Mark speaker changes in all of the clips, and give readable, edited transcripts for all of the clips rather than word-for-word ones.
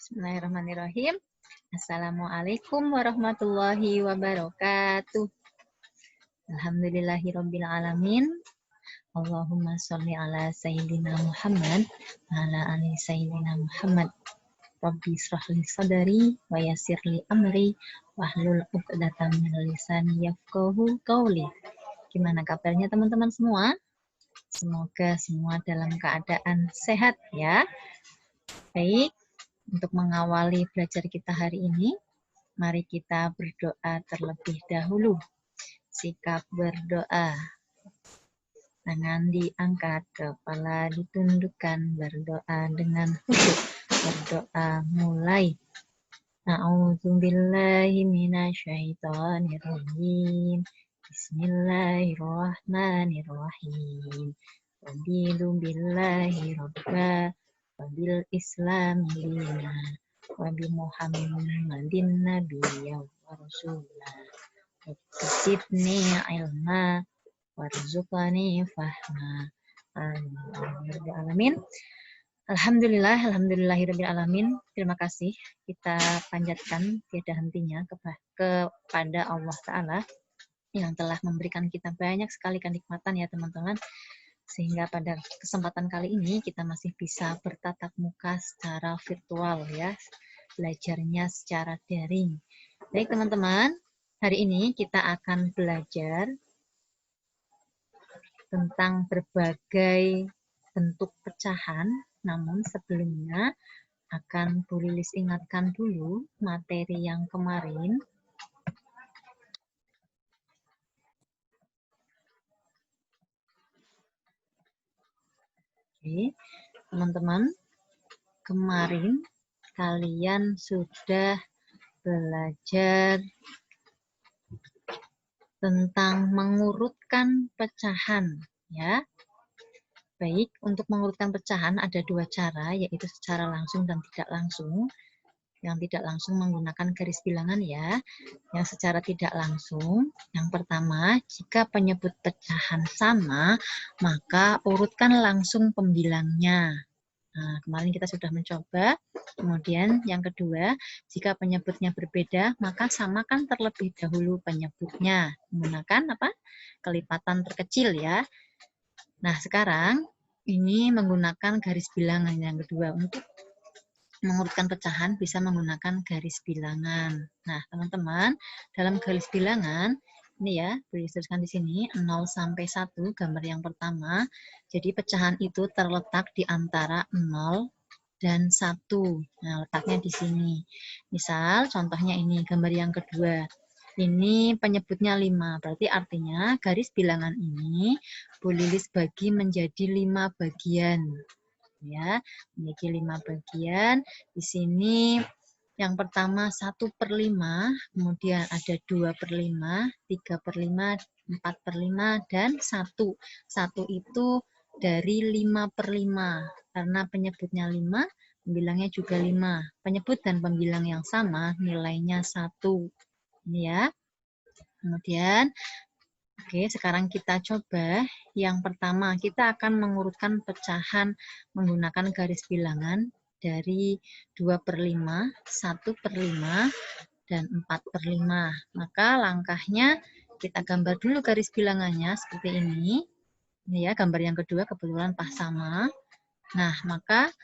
Speaker 1: Bismillahirrahmanirrahim. Assalamualaikum warahmatullahi wabarakatuh. Alhamdulillahirabbil alamin. Allahumma sholli ala sayyidina Muhammad wa ala ali sayyidina Muhammad. Rabbi shrah li sadri wa yassir li amri wahlul 'uqdatam min lisani yafqahu qawli. Gimana kabarnya teman-teman semua? Semoga semua dalam keadaan sehat ya. Baik. Untuk mengawali belajar kita hari ini, mari kita berdoa terlebih dahulu. Sikap berdoa. Tangan diangkat, kepala ditundukkan, berdoa dengan khusyuk. Berdoa mulai. A'udzubillahi minasyaitonirrajim. Bismillahirrahmanirrahim. Raditu billahi rabba wabil Islam dina wabi Muhammadin nabiyya wa rasulah zidni ilma warzuqni fahma. Amin. Alhamdulillahirabbil alamin. Terima kasih kita panjatkan tiada hentinya kepada Allah Ta'ala yang telah memberikan kita banyak sekali kenikmatan ya teman-teman, sehingga pada kesempatan kali ini kita masih bisa bertatap muka secara virtual ya, belajarnya secara daring. Baik teman-teman, hari ini kita akan belajar tentang berbagai bentuk pecahan, namun sebelumnya akan Bu Lilis ingatkan dulu materi yang kemarin. Oke, teman-teman, kemarin kalian sudah belajar tentang mengurutkan pecahan, ya. Baik, untuk mengurutkan pecahan ada dua cara, yaitu secara langsung dan tidak langsung. Yang tidak langsung menggunakan garis bilangan ya. Yang secara tidak langsung, yang pertama, jika penyebut pecahan sama, maka urutkan langsung pembilangnya. Nah, kemarin kita sudah mencoba. Kemudian yang kedua, jika penyebutnya berbeda, maka samakan terlebih dahulu penyebutnya. Menggunakan apa? Kelipatan terkecil ya. Nah, sekarang ini menggunakan garis bilangan yang kedua. Untuk mengurutkan pecahan bisa menggunakan garis bilangan. Nah, teman-teman, dalam garis bilangan ini ya, dituliskan di sini 0 sampai 1 gambar yang pertama. Jadi pecahan itu terletak di antara 0 dan 1. Nah, letaknya di sini. Misal contohnya ini gambar yang kedua. Ini penyebutnya 5. Berarti artinya garis bilangan ini Bu Lilis bagi menjadi 5 bagian. Ya, memiliki 5 bagian. Di sini yang pertama 1/5, kemudian ada 2/5, 3/5, 4/5, dan 1. 1 itu dari 5/5. Karena penyebutnya 5, pembilangnya juga 5. Penyebut dan pembilang yang sama, nilainya 1. Ini ya. Kemudian oke, sekarang kita coba. Yang pertama, kita akan mengurutkan pecahan menggunakan garis bilangan dari 2/5, 1/5, dan 4/5. Maka langkahnya kita gambar dulu garis bilangannya seperti ini. Ini ya, gambar yang kedua kebetulan pas sama. Nah, maka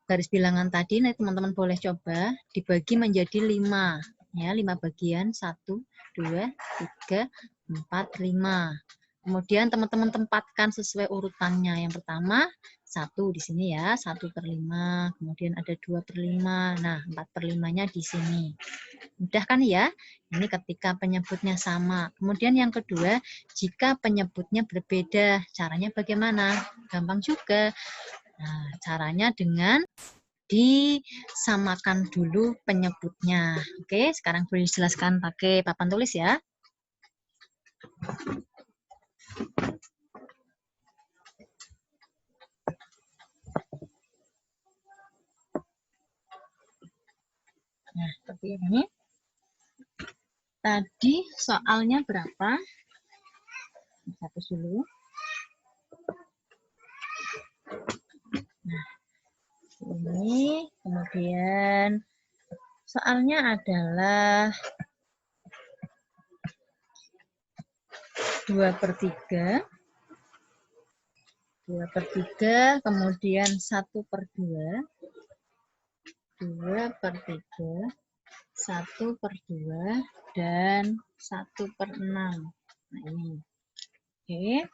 Speaker 1: garis bilangan tadi, nah teman-teman boleh coba dibagi menjadi 5. Ya, 5 bagian, 1, 2, 3, 4, 5. Kemudian teman-teman tempatkan sesuai urutannya. Yang pertama 1 di sini ya, 1/5. Kemudian ada 2/5. Nah, 4/5-nya di sini. Mudah kan ya? Ini ketika penyebutnya sama. Kemudian yang kedua, jika penyebutnya berbeda, caranya bagaimana? Gampang juga. Nah, caranya dengan disamakan dulu penyebutnya. Oke, sekarang boleh dijelaskan pakai papan tulis ya. Nah, seperti ini. Tadi soalnya berapa? Hapus dulu. Nah, Ini, kemudian soalnya adalah 2/3, 2/3, kemudian 1/2, 2/3, 1/2, dan 1/6. Nah, ini. Oke.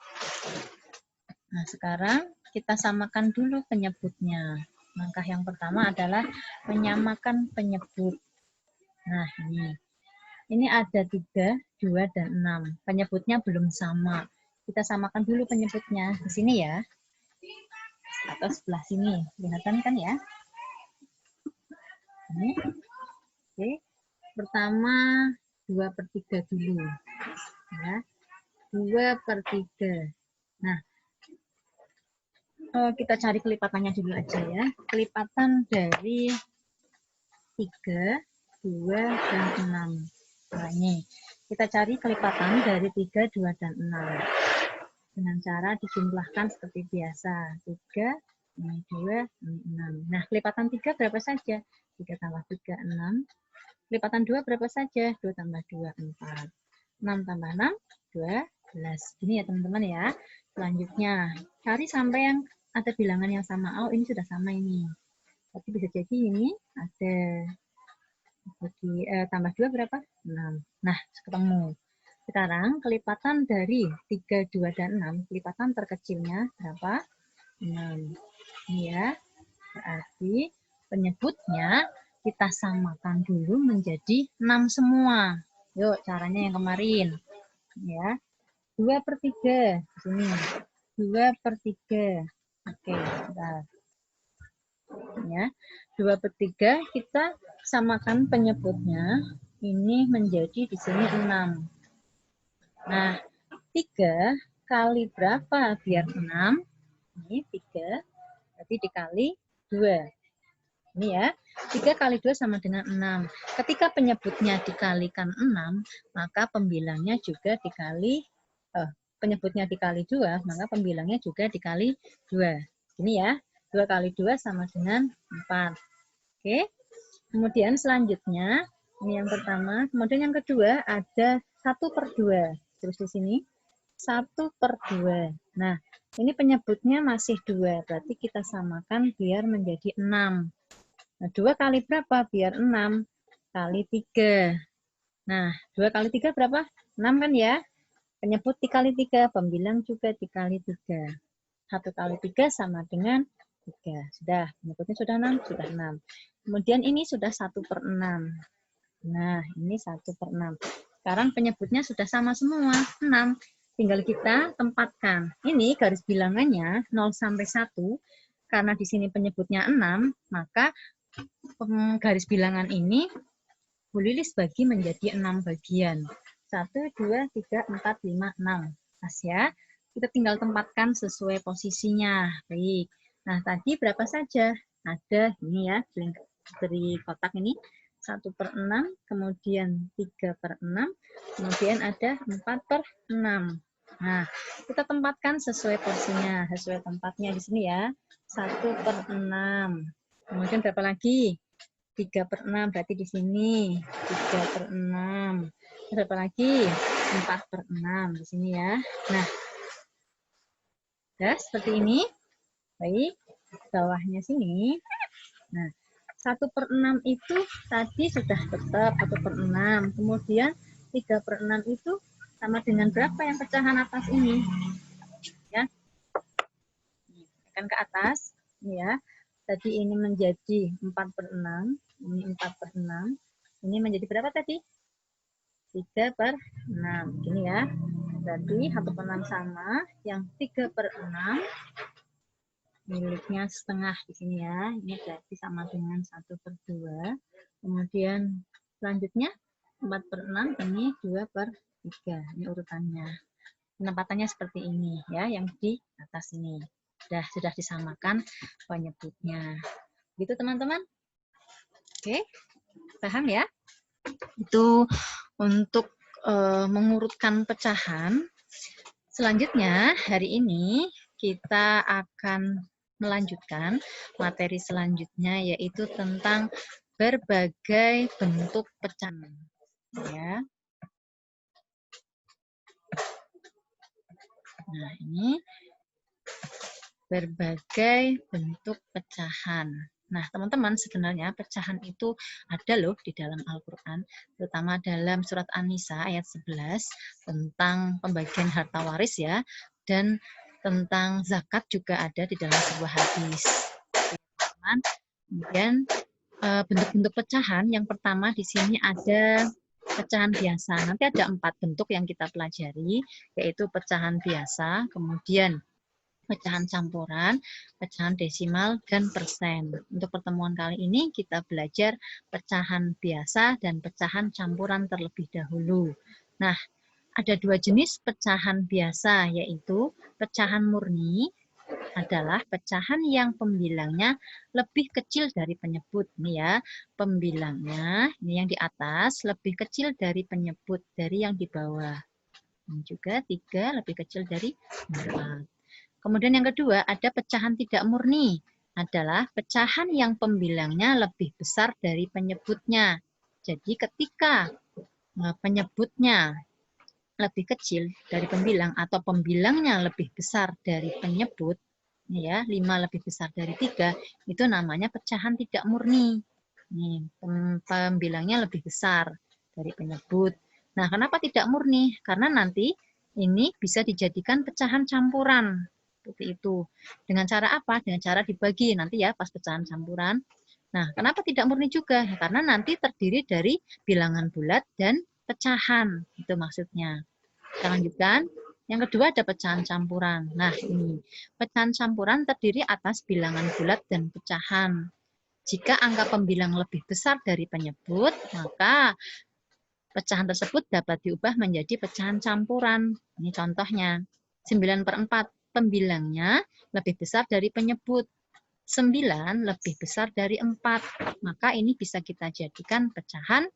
Speaker 1: Nah, sekarang kita samakan dulu penyebutnya. Langkah yang pertama adalah menyamakan penyebut. Nah, ini. Ini ada 3, 2, dan 6. Penyebutnya belum sama. Kita samakan dulu penyebutnya. Di sini ya. Atau sebelah sini. Kelihatan kan ya? Ini. Oke. Pertama 2/3 dulu. Ya. 2/3. Nah, kita cari kelipatannya dulu aja ya. Kelipatan dari 3, 2, dan 6. Nah, ini. Kita cari kelipatan dari 3, 2, dan 6. Dengan cara dijumlahkan seperti biasa. 3, ini 2, ini 6. Nah, kelipatan 3 berapa saja? 3 tambah 3, 6. Kelipatan 2 berapa saja? 2 tambah 2, 4. 6 tambah 6, 12. Ini ya teman-teman ya. Selanjutnya, cari sampai yang ada bilangan yang sama. Oh, ini sudah sama ini. Tapi bisa jadi ini ada tambah 2 berapa? 6. Nah, ketemu. Sekarang kelipatan dari 3, 2, dan 6, kelipatan terkecilnya berapa? 6. Ini ya. Berarti penyebutnya kita samakan dulu menjadi 6 semua. Yuk, caranya yang kemarin. Ya. 2/3. Di sini. 2/3. Oke, bentar. Ya. 2/3 kita samakan penyebutnya. Ini menjadi di sini 6. Nah, 3 kali berapa biar 6? Ini 3, berarti dikali 2. Ini ya, 3 kali 2 sama dengan 6. Ketika penyebutnya dikalikan 6, maka pembilangnya juga dikali, penyebutnya dikali 2, maka pembilangnya juga dikali 2. Ini ya, 2 kali 2 sama dengan 4. Oke, kemudian selanjutnya, ini yang pertama, kemudian yang kedua ada 1/2. Terus di sini 1/2. Nah, ini penyebutnya masih 2, berarti kita samakan biar menjadi 6. Nah, 2 kali berapa? Biar 6 kali 3. Nah, 2 kali 3 berapa? 6 kan ya? Penyebut dikali 3, pembilang juga dikali 3. 1 kali 3 sama dengan 3. Sudah, penyebutnya sudah 6? Sudah 6. Kemudian ini sudah 1/6. Nah, ini 1/6. Sekarang penyebutnya sudah sama semua, 6. Tinggal kita tempatkan. Ini garis bilangannya 0 sampai 1. Karena di sini penyebutnya 6, maka garis bilangan ini Bu Lilis bagi menjadi 6 bagian. 1, 2, 3, 4, 5, 6. Pas ya. Kita tinggal tempatkan sesuai posisinya. Baik. Nah, tadi berapa saja? Ada ini ya, dari kotak ini. 1/6, kemudian 3/6, kemudian ada 4/6. Nah, kita tempatkan sesuai porsinya, sesuai tempatnya di sini ya. 1/6. Kemudian berapa lagi? 3/6, berarti di sini 3/6. Berapa lagi? 4/6 di sini ya. Nah, ya seperti ini. Baik, bawahnya sini. Nah, 1/6 itu tadi sudah tetap 1/6. Kemudian 3/6 itu sama dengan berapa yang pecahan atas ini? Ya. Tekan ke atas, ya. Tadi ini menjadi 4/6, ini 4/6. Ini menjadi berapa tadi? 3/6. Gini ya. Berarti 1/6 sama, yang 3/6 miliknya setengah di sini ya. Ini berarti sama dengan 1/2. Kemudian selanjutnya 4/6, ini 2/3. Ini urutannya. Penempatannya seperti ini ya, yang di atas ini. Sudah disamakan penyebutnya. Gitu teman-teman. Oke, paham ya? Itu untuk mengurutkan pecahan. Selanjutnya hari ini kita akan melanjutkan materi selanjutnya, yaitu tentang berbagai bentuk pecahan. Ya. Nah, ini berbagai bentuk pecahan. Nah, teman-teman, sebenarnya pecahan itu ada loh di dalam Al-Quran, terutama dalam surat An-Nisa ayat 11 tentang pembagian harta waris ya, dan tentang zakat juga ada di dalam sebuah hadis. Kemudian bentuk-bentuk pecahan, yang pertama di sini ada pecahan biasa. Nanti ada 4 bentuk yang kita pelajari, yaitu pecahan biasa, kemudian pecahan campuran, pecahan desimal, dan persen. Untuk pertemuan kali ini kita belajar pecahan biasa dan pecahan campuran terlebih dahulu. Nah, ada 2 jenis pecahan biasa, yaitu pecahan murni adalah pecahan yang pembilangnya lebih kecil dari penyebut. Ini ya, pembilangnya ini yang di atas lebih kecil dari penyebut, dari yang di bawah. Dan juga 3 lebih kecil dari 4. Kemudian yang kedua, ada pecahan tidak murni. Adalah pecahan yang pembilangnya lebih besar dari penyebutnya. Jadi ketika penyebutnya lebih kecil dari pembilang atau pembilangnya lebih besar dari penyebut, ya, 5 lebih besar dari 3, itu namanya pecahan tidak murni. Nih, pembilangnya lebih besar dari penyebut. Nah, kenapa tidak murni? Karena nanti ini bisa dijadikan pecahan campuran. Seperti itu. Dengan cara apa? Dengan cara dibagi nanti ya pas pecahan campuran. Nah, kenapa tidak murni juga? Ya, karena nanti terdiri dari bilangan bulat dan pecahan. Itu maksudnya. Kita lanjutkan. Yang kedua ada pecahan campuran. Nah, ini. Pecahan campuran terdiri atas bilangan bulat dan pecahan. Jika angka pembilang lebih besar dari penyebut, maka pecahan tersebut dapat diubah menjadi pecahan campuran. Ini contohnya. 9/4 pembilangnya lebih besar dari penyebut. 9 lebih besar dari 4. Maka ini bisa kita jadikan pecahan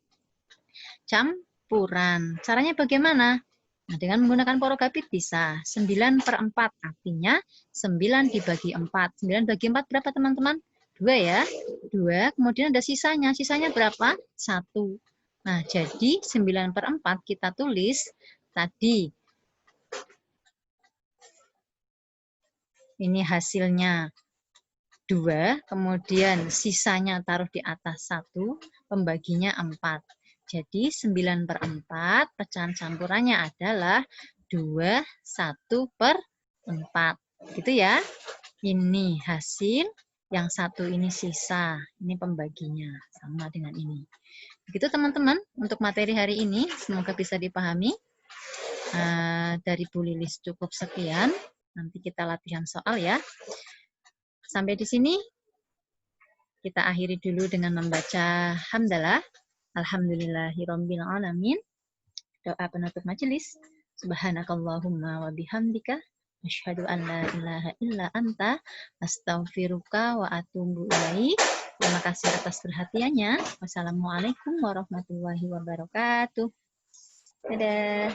Speaker 1: campuran. Caranya bagaimana? Nah, dengan menggunakan porogapit bisa. 9/4 artinya 9 dibagi 4. 9 bagi 4 berapa teman-teman? 2 ya. 2, kemudian ada sisanya. Sisanya berapa? 1. Nah, jadi 9/4 kita tulis tadi. Ini hasilnya 2, kemudian sisanya taruh di atas 1, pembaginya 4. Jadi 9/4 pecahan campurannya adalah 2, 1/4. Gitu ya. Ini hasil, yang 1 ini sisa. Ini pembaginya, sama dengan ini. Begitu teman-teman, untuk materi hari ini, semoga bisa dipahami. Dari Bu Lilis cukup sekian. Nanti kita latihan soal ya. Sampai di sini kita akhiri dulu dengan membaca hamdalah. Alhamdulillahirabbil alamin. Doa penutup majelis. Subhanakallahumma wa bihamdika asyhadu an la ilaha illa anta astaghfiruka wa atubu ilaik. Terima kasih atas perhatiannya. Wassalamualaikum warahmatullahi wabarakatuh. Dadah.